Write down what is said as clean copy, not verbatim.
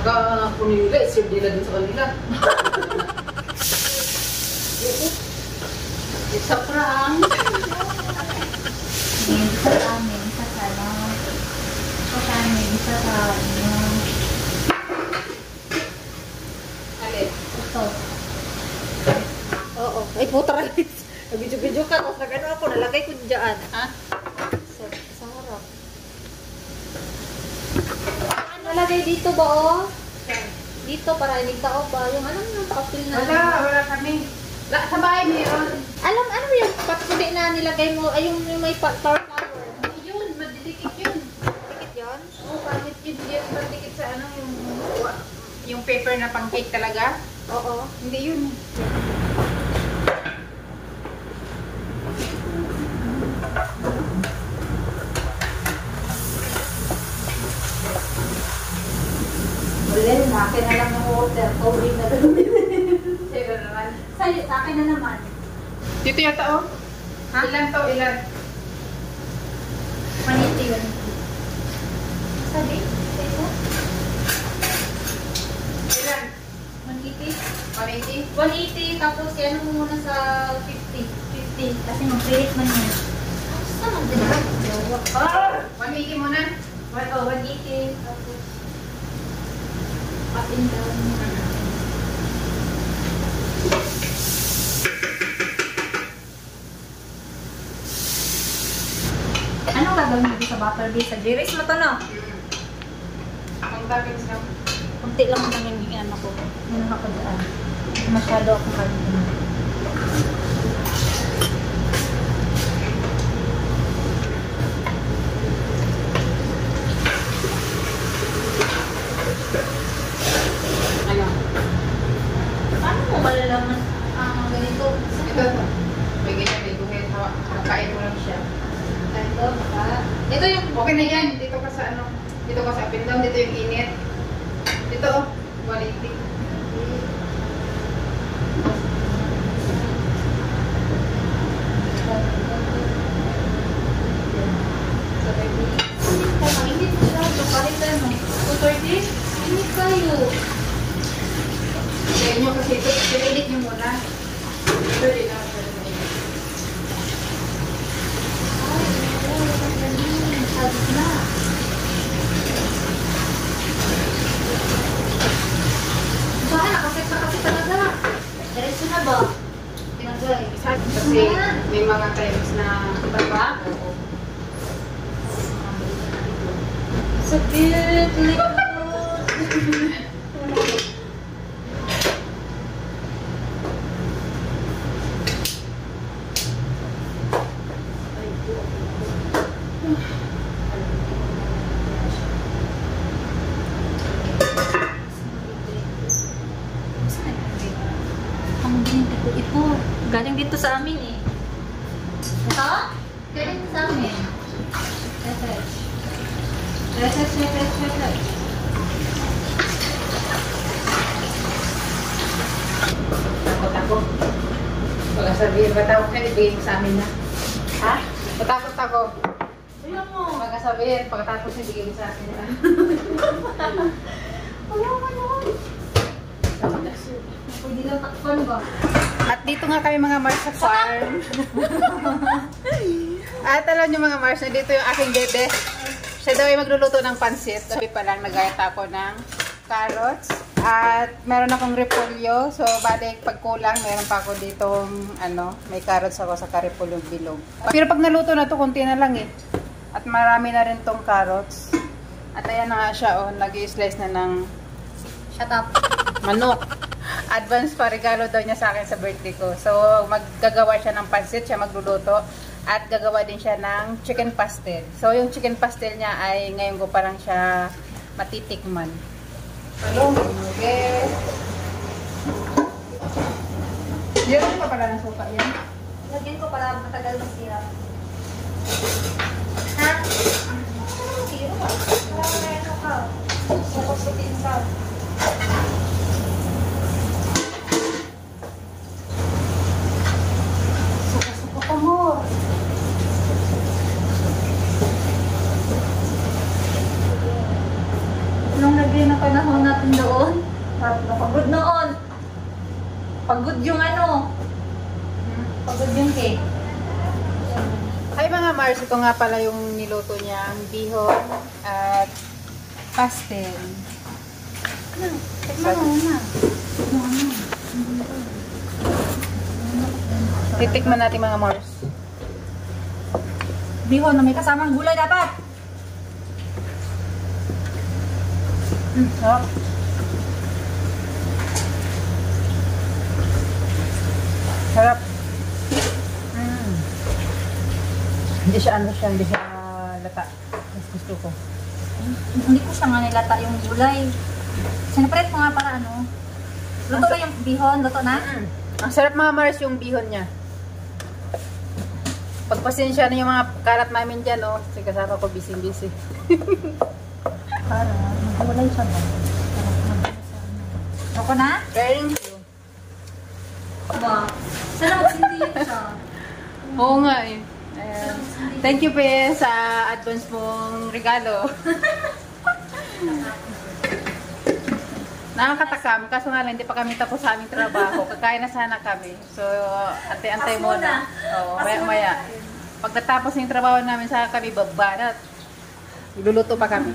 Pagka-punila, isip nila dun sa kanila. It's a prank. Sa amin, sa salon. Sa amin, sa salon. Alin? Ito. Oo. Ay, puta rin. Nag-video-video ka. Tapos nag-ano ako. Nalagay ko dyan. Ha? Sa harap. Nalagay dito ba, oh? Dito, para hindi tao ba? Yung ano yung papel na? Wala kami. Sa bahay meron. Ano yung patuli na nilagay mo? Ay, yung may flower. Yun, madidikit yun. Dikit yun? Oo, pangit yun. Yung madidikit sa ano, yung paper na pang cake talaga. Oo. Hindi yun. Ulit, sa akin na lang yung order. Tawin na gano'n. Sa'yo naman. Sa'yo, sa akin na naman. Dito yata oh. Ha? Ilan to? Ilan? Maniti yun. Sabi? Sa'yo? Ilan? 180? 180? 180, tapos yan mo muna sa 50. 50. Kasi mag-create man yun. Saan ang dinarap? Ah! 180 muna? 180. Tapos, up and down. Anong gagawin mo sa butter base? Sa Jerry's mo to, no? Ang toppings na. Kunti lang naman yung ano ko. Yung ako daan. Masyado akong kanina. Ano? Paano mo malalaman ganito? Ito. May ganyan, may guhit. Kain mo lang siya. Ganito, baka. Ito yung Okay na yan. Dito ka sa ano. Dito ka sa up and down. Dito yung init. Dito oh. 180. sa baby. Mainit mo siya. Papalit tayo mo. 230? Init kayo. Sa inyo kasi ito. Pinilit nyo muna. Ito din ako. Sabi na. Saan? Nakaset na kasi talaga. Diretso na ba? Tinagay. Kasi may mga times na baba. So cute. Ito, galing dito sa amin eh. Ito? Galing sa amin. Research. Takot ako. Wala sabihin. Matakot ka, ibigay mo sa amin na. Ha? Matakot ako. Ayun mo. Baka sabihin, pagkatapos ibigay mo sa akin na. Wala ka naman. Pwede lang takpan ba? At dito nga kami mga Mars sa farm. At alam nyo mga Mars, dito yung aking bebe. Siya daw ay magluluto ng pansit. Sabi pa lang, nagayat ako ng carrots. At meron akong repolyo. So, balik pag kulang, meron pa ako ditong, may carrots ako sa repolyo bilog. Pero pag naluto na to, konti na lang eh. At marami na rin tong carrots. At ayan na nga siya, oh, nag-i-slice na ng Shut up. manok. Advance pa, regalo daw niya sa akin sa birthday ko. So, maggagawa siya ng pansit, siya magluluto. At gagawa din siya ng chicken pastel. So, yung chicken pastel niya ay ngayon ko pa lang siya matitikman. Hello, okay. Yan pa pala ng suka yan. Lagyan ko para matagal masira. Ha? Masira ba? Parang may ano ka. Sukusutin ka. Suka-suka ka mo. Nung naging na panahon natin doon, pagod noon. Pagod yung ano. Pagod yung cake. Ay mga Mars, ito nga pala yung niluto niya, ang bihon at pastel. Tikman mo na. Titikman natin mga Mars. Bihon na may kasamang gulay dapat. Sarap. Sarap. Hindi siya hindi siya lata. Mas gusto ko. Hindi ko siya nga nilata yung gulay. Sinaprate ko nga para ano. Luto na yung bihon, luto na. Ang sarap mga Mars yung bihon niya. Pagpasensya na yung mga karat namin dyan, oh. Kasi kasama ko busy-busy. Para magulay siya ba? Luto na? Thank you. Ba? Sana magsindi siya. Oo nga eh. Ayan. Thank you pe sa advance mong regalo. Nakakatakam, kaso nga lang, hindi pa kami tapos sa aming trabaho. Kakain na sana kami. So, antay-antay muna. Oo, maya-maya. Pag natapos yung trabaho namin, saka kami babanat. Iluluto pa kami.